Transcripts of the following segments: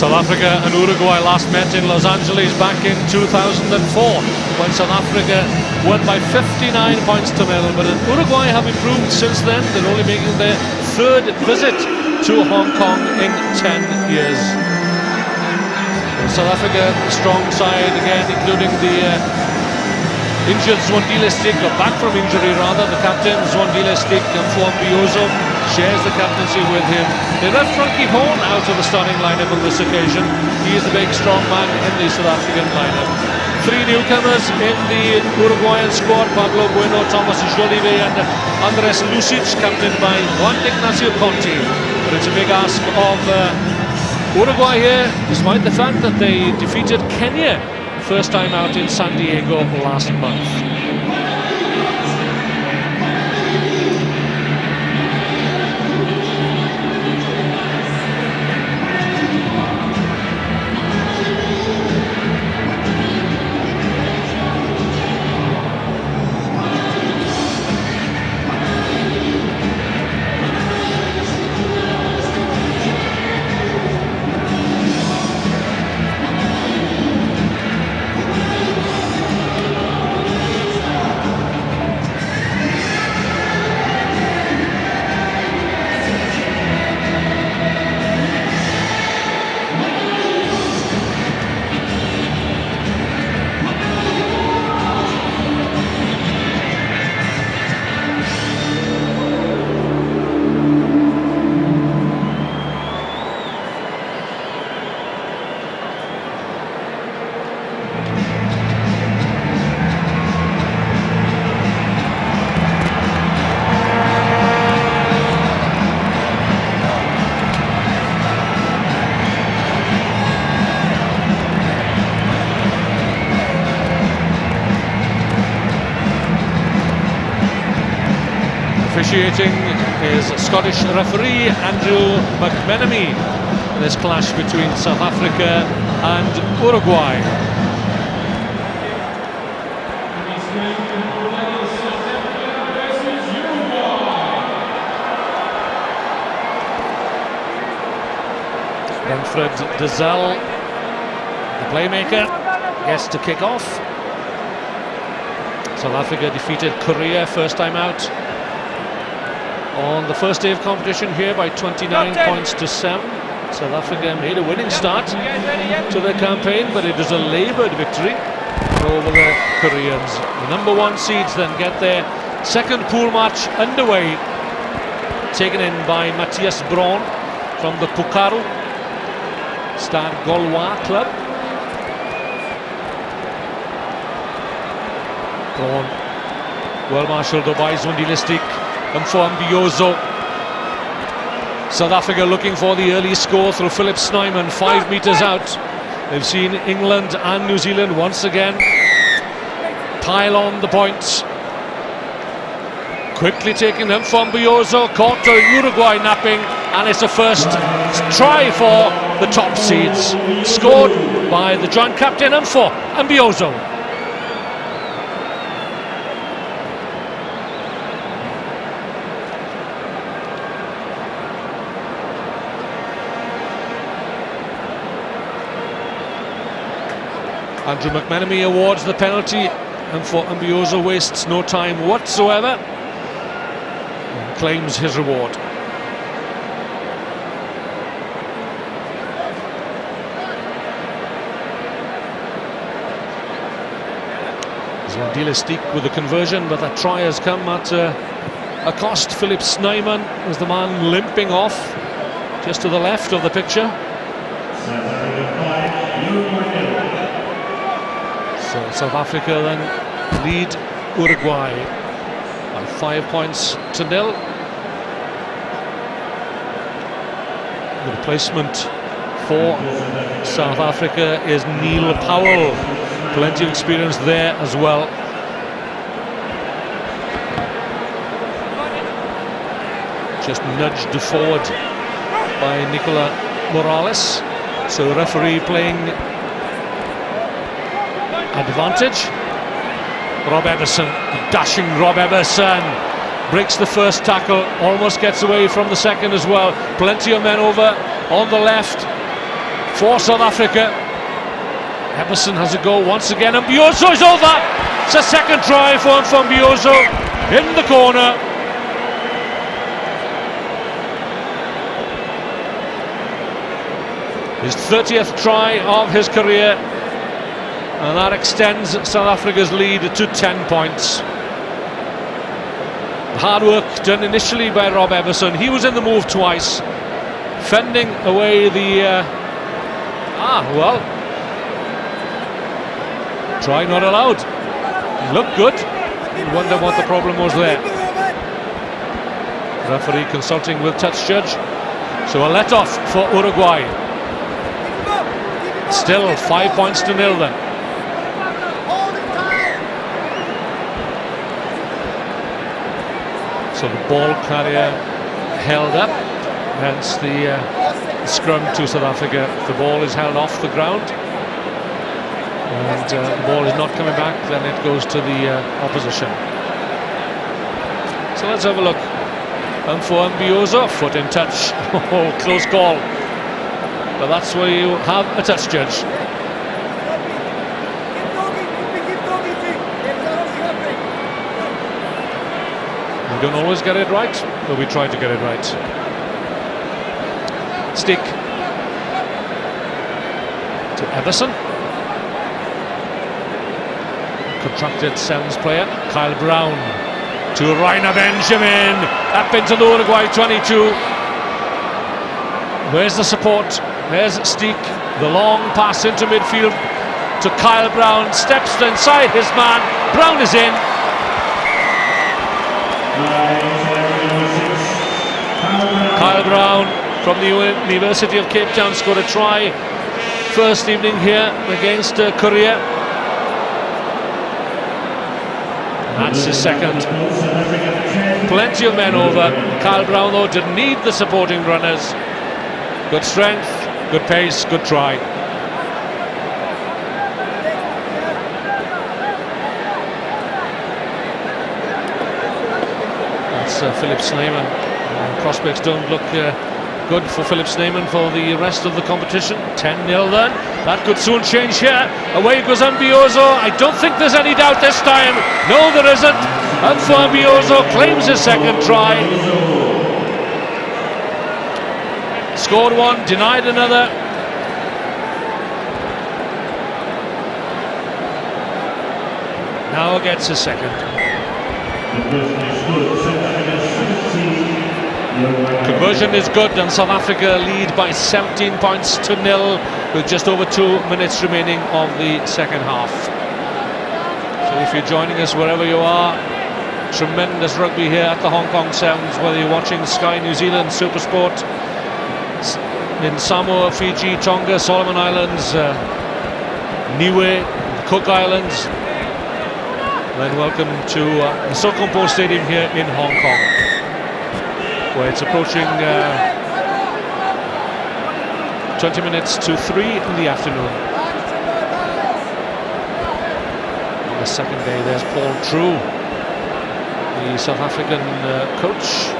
South Africa and Uruguay last met in Los Angeles back in 2004 when South Africa won by 59 points to 0. But Uruguay have improved since then. They're only making their third visit to Hong Kong in 10 years. South Africa, strong side again, including the injured Zwandile Stick, or back from injury rather. The captain, Zwandile Stick, and Mbiozo shares the captaincy with him. They left Frankie Horn out of the starting lineup on this occasion. He is the big strong man in the South African lineup. Three newcomers in the Uruguayan squad: Pablo Bueno, Tomás, Llolivet, and Andrés Lussich, captained by Juan Ignacio Conti. But it's a big ask of Uruguay here, despite the fact that they defeated Kenya first time out in San Diego last month. Officiating is Scottish referee Andrew McMenemy in this clash between South Africa and Uruguay. Fred Dezell, the playmaker, gets to kick off. South Africa defeated Korea first time out on the first day of competition here by 29 points to 7. South Africa made a winning start to their campaign, but it was a laboured victory over the Koreans. The number 1 seeds then get their second pool match underway, taken in by Matthias Braun from the Pukaru Stade Gaulois club. Braun, well marshalled by Zwandile Stick and for Mbiozo. South Africa looking for the early score through Philip Snyman, 5 metres out. They've seen England and New Zealand once again pile on the points. Quickly taking them from Mbiozo, caught to Uruguay napping, and it's a first try for the top seeds, scored by the joint captain and for Mbiozo. Andrew McMenemy awards the penalty, and for Mbiozo wastes no time whatsoever and claims his reward. Zwandile Stick with the conversion, but that try has come at a cost. Philip Snyman is the man limping off just to the left of the picture. So South Africa then lead Uruguay by 5 points to 0. The replacement for South Africa is Neil Powell. Plenty of experience there as well. Just nudged forward by Nicolas Morales. So the referee playing advantage. Rob Emerson, dashing Rob Emerson, breaks the first tackle, almost gets away from the second as well. Plenty of men over on the left for South Africa. Emerson has a go once again, and Mbiozo is over. It's a second try for Mbiozo in the corner. His 30th try of his career, and that extends South Africa's lead to 10 points. Hard work done initially by Rob Emerson. He was in the move twice, fending away the try not allowed. Looked good. You wonder what the problem was there. Referee consulting with touch judge. So a let-off for Uruguay. Still 5 points to 0 then. So the ball carrier held up, hence the scrum to South Africa. The ball is held off the ground, and the ball is not coming back, then it goes to the opposition. So let's have a look. And for Mbiozo, foot in touch. Oh, close call. But that's where you have a touch judge. We don't always get it right, but we try to get it right. Stick to Everson. Contracted Sevens player, Kyle Braun to Rainer Benjamin, up into the Uruguay 22. Where's the support? There's Stick, the long pass into midfield to Kyle Braun, steps inside his man, Braun is in. Kyle Braun from the University of Cape Town scored a try first evening here against Korea. That's his second. Plenty of men over. Kyle Braun though didn't need the supporting runners. Good strength, good pace, good try. That's Philip Snyman. Prospects don't look good for Philip Snyman for the rest of the competition. 10-0 then. That could soon change here. Away goes Mbiozo. I don't think there's any doubt this time. No, there isn't. And for Mbiozo claims his second try. Scored one, denied another. Now gets his second. Conversion is good, and South Africa lead by 17 points to 0 with just over 2 minutes remaining of the second half. So if you're joining us wherever you are, tremendous rugby here at the Hong Kong Sevens, whether you're watching Sky New Zealand, Supersport, in Samoa, Fiji, Tonga, Solomon Islands, Niue, Cook Islands. Then welcome to the Sokompo Stadium here in Hong Kong, where it's approaching 20 minutes to 3 in the afternoon. On the second day, there's Paul True, the South African coach.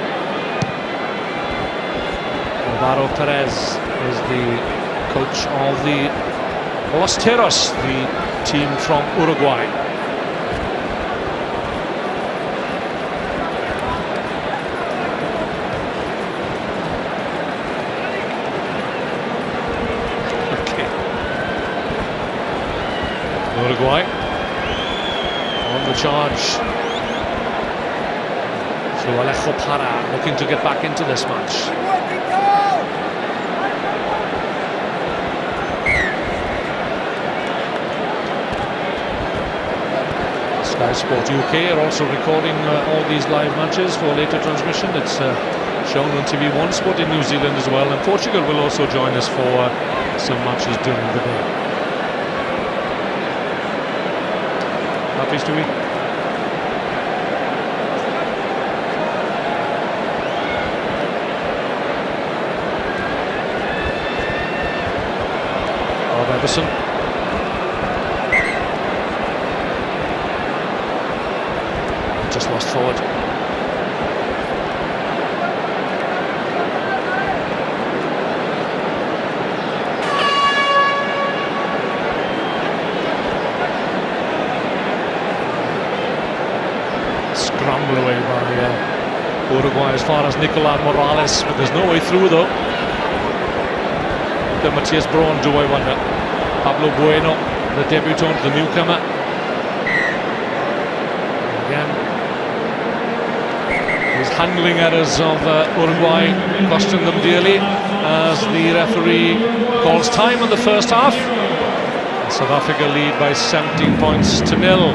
Alvaro Perez is the coach of the Los Teros, the team from Uruguay. Okay. Uruguay on the charge. So Alejo Parra looking to get back into this match. Sky Sport UK are also recording all these live matches for later transmission. It's shown on TV1 Sport in New Zealand as well, and Portugal will also join us for some matches during the day. Happy, Stewie? Everson. Just lost forward. Uruguay as far as Nicolas Morales, but there's no way through though. The Matthias Braun, do I wonder? Pablo Bueno, the debutant, the newcomer. Again, his handling errors of Uruguay costing them dearly as the referee calls time in the first half. South Africa lead by 17 points to 0.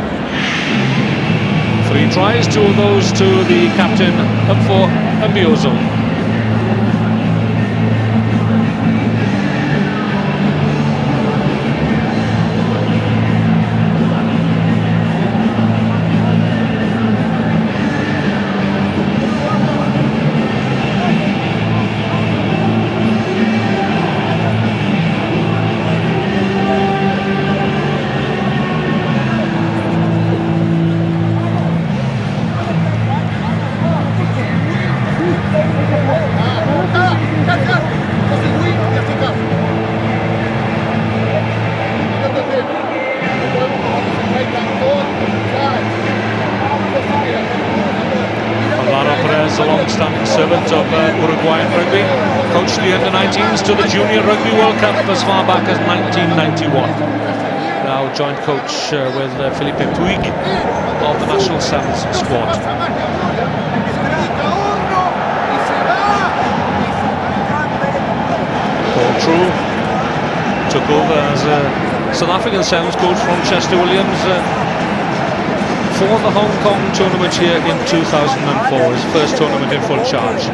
3 tries, 2 of those to the captain up for Mbiozo. Alvaro Perez, a long-standing servant of Uruguayan rugby, coached the under-19s to the Junior Rugby World Cup as far back as 1991. Now joint coach with Felipe Puig of the National Sevens squad. Paul True took over as South African Sevens coach from Chester Williams for the Hong Kong tournament here in 2004, his first tournament in full charge.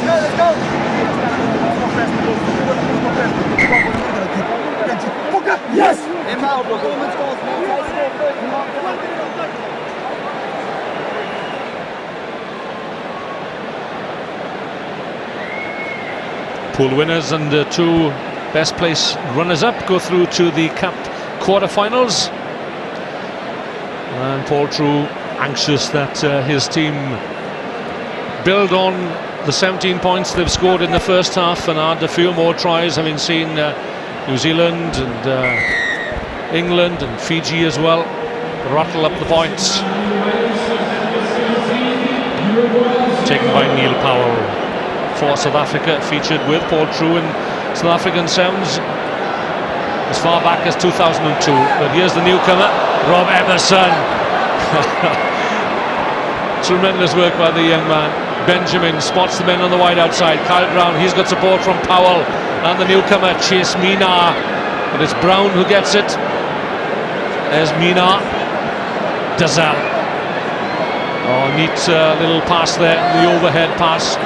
Let's go. Yes! Pool winners and the 2 best place runners-up go through to the Cup quarter-finals. And Paul True anxious that his team build on the 17 points they've scored in the first half and add a few more tries, having seen New Zealand and England and Fiji as well rattle up the points. Taken by Neil Powell for South Africa, featured with Paul True in South African Sevens as far back as 2002. But here's the newcomer, Rob Emerson. Tremendous work by the young man. Benjamin spots the men on the wide outside. Kyle Brown, he's got support from Powell. And the newcomer, Chase Mina. But it's Brown who gets it. There's Mina. Dazal. Oh, neat little pass there, the overhead pass.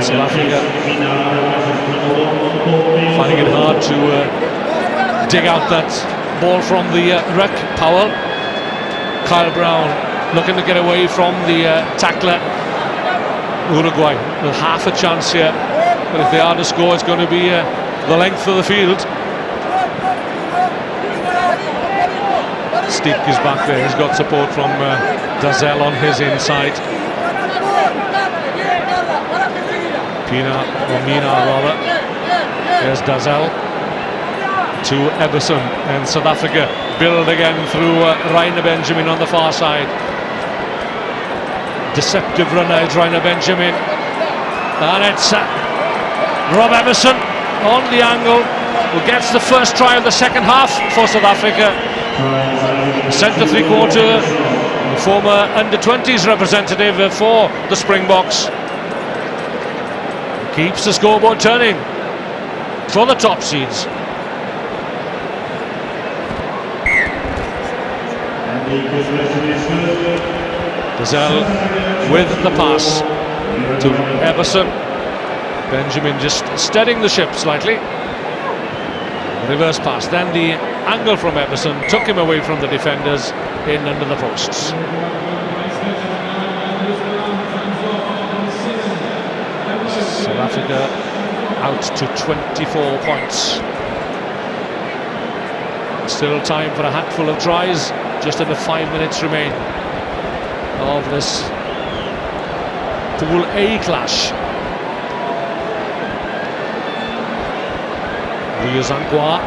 South Africa finding it hard to dig out that ball from the ruck. Powell. Kyle Brown looking to get away from the tackler. Uruguay with half a chance here, but if they are to score, it's going to be the length of the field. Stick is back there. He's got support from Dazal on his inside. Mina rather. There's Dazal to Everson, and South Africa build again through Rainer Benjamin on the far side. Deceptive runner is Rainer Benjamin, and it's Rob Emerson on the angle who gets the first try of the second half for South Africa. Centre three-quarter, the former under-20s representative for the Springboks, keeps the scoreboard turning for the top seeds. Dazal with the pass to Everson. Benjamin just steadying the ship slightly. Reverse pass, then the angle from Everson took him away from the defenders in under the posts. South Africa out to 24 points. Still time for a handful of tries. Just under 5 minutes remain of this Pool A clash. Zangwa.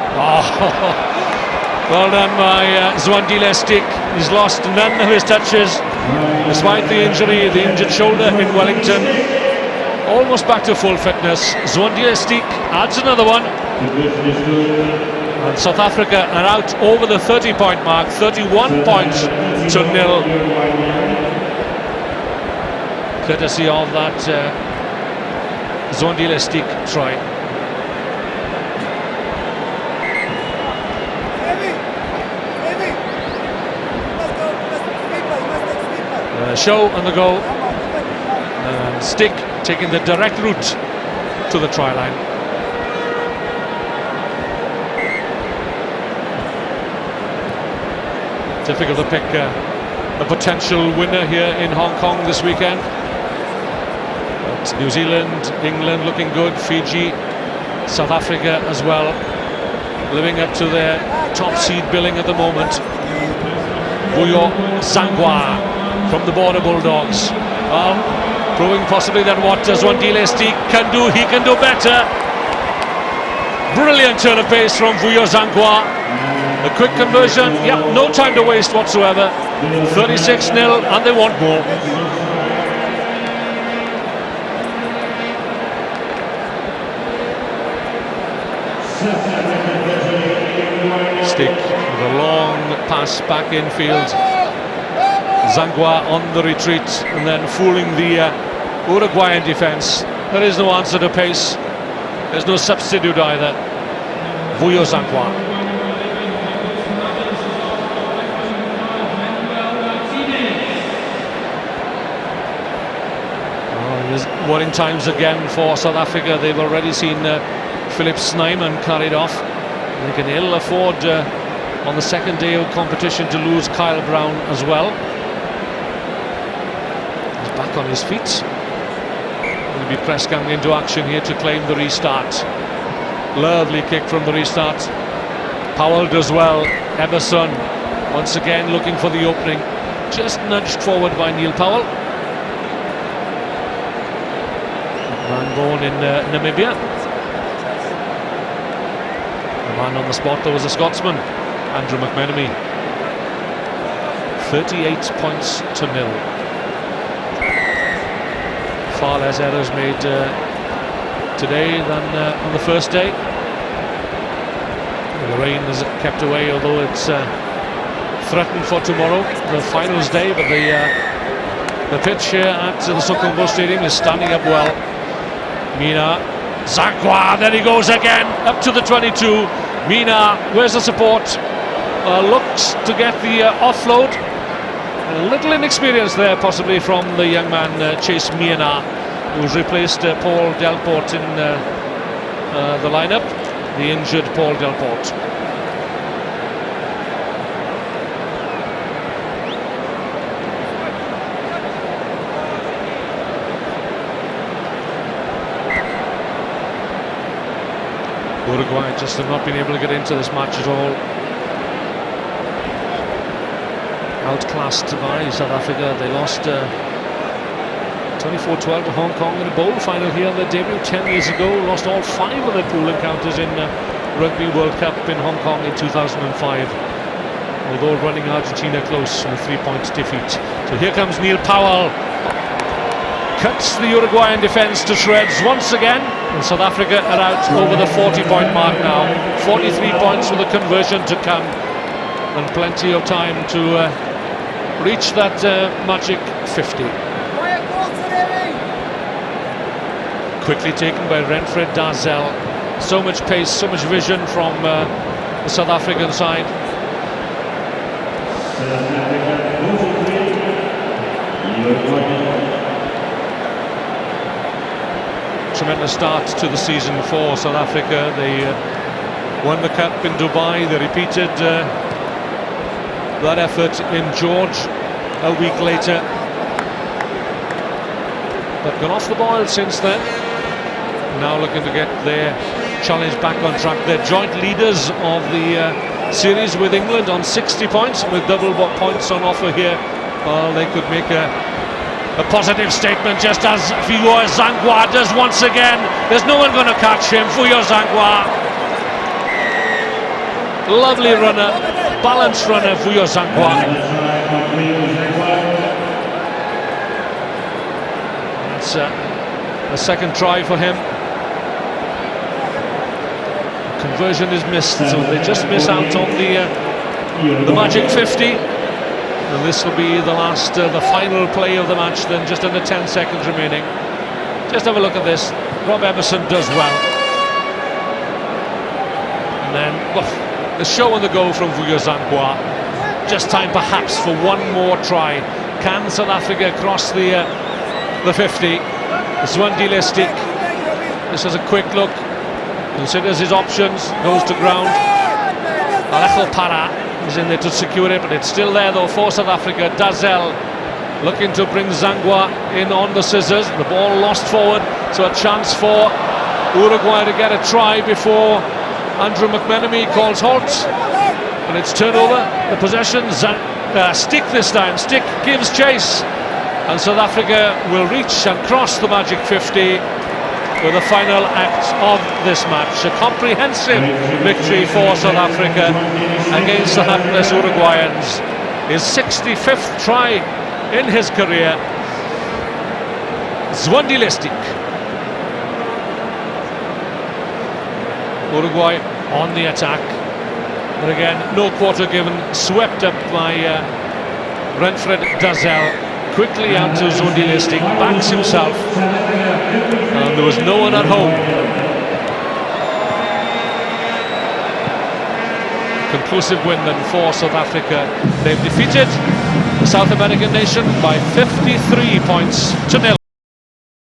Well done by Zwandile Stick. He's lost none of his touches despite the injury, the injured shoulder in Wellington. Almost back to full fitness. Zwandile Stick adds another one. And South Africa are out over the 30-point mark, 31 points to nil. Courtesy of that Zwandile Stick try. Show on the go, and Stick taking the direct route to the try line. Difficult to pick a potential winner here in Hong Kong this weekend. But New Zealand, England looking good, Fiji, South Africa as well, living up to their top seed billing at the moment. Vuyo Zangwa from the Border Bulldogs. Well, proving possibly that what Zwandile Stick can do, he can do better. Brilliant turn of pace from Vuyo Zangwa. A quick conversion, yeah, no time to waste whatsoever. 36-0, and they want more. Stick with a long pass back infield. Zangwa on the retreat, and then fooling the Uruguayan defence. There is no answer to pace. There's no substitute either. Vuyo Zangwa. Worrying times again for South Africa. They've already seen Philip Snyman carried off. They can ill afford on the second day of competition to lose Kyle Brown as well. He's back on his feet. Will be pressed coming into action here to claim the restart. Lovely kick from the restart. Powell does well. Emerson once again looking for the opening. Just nudged forward by Neil Powell. Man born in Namibia. The man on the spot though was a Scotsman, Andrew McMenemy. 38 points to nil. Far less errors made today than on the first day. The rain is kept away, although it's threatened for tomorrow, the finals day. But the pitch here at the Sokombo Stadium is standing up well. Mina, Zangwa, there he goes again, up to the 22. Mina, where's the support? Looks to get the offload. A little inexperience there, possibly, from the young man Chase Mina, who's replaced Paul Delport in the lineup, the injured Paul Delport. Uruguay just have not been able to get into this match at all. Outclassed by South Africa. They lost 24-12 to Hong Kong in a bowl final here on their debut 10 years ago. Lost all 5 of their pool encounters in Rugby World Cup in Hong Kong in 2005. Although running Argentina close in a 3-point defeat. So here comes Neil Powell. Cuts the Uruguayan defence to shreds once again. And South Africa are out over the 40-point mark now. 43 points with a conversion to come. And plenty of time to reach that magic 50. Quickly taken by Renfred Dazel. So much pace, so much vision from the South African side. Tremendous start to the season for South Africa. They won the Cup in Dubai. They repeated that effort in George a week later, but gone off the boil since then. Now looking to get their challenge back on track. They're joint leaders of the series with England on 60 points, and with double points on offer here, well, they could make a positive statement, just as Fuyo Zangwa does once again. There's no one going to catch him. Fuyo Zangwa, lovely runner, balanced runner, Fuyo Zangwa. That's a second try for him. Conversion is missed, so they just miss out on the magic 50. And this will be the last, the final play of the match. Then just under 10 seconds remaining. Just have a look at this. Rob Emerson does well, and then the show on the go from Fuyo Zangwa. Just time perhaps for one more try. Can South Africa cross the 50? Zwandile Stick. This has a quick look. Considers his options. Goes to ground. Alejo Parra is in there to secure it, but it's still there though for South Africa. Dazel looking to bring Zangwa in on the scissors. The ball lost forward, so a chance for Uruguay to get a try before Andrew McMenemy calls halt. And it's turnover. The possession, Stick this time. Stick gives chase, and South Africa will reach and cross the magic 50 with the final act of this match. A comprehensive victory for South Africa against the hapless Uruguayans. His 65th try in his career. Zwandile Stick. Uruguay on the attack, but again no quarter given. Swept up by Renfred Dazel. Quickly out to Zwandile Stick, backs himself, and there was no one at home. Conclusive win then for South Africa. They've defeated the South American nation by 53 points to 0.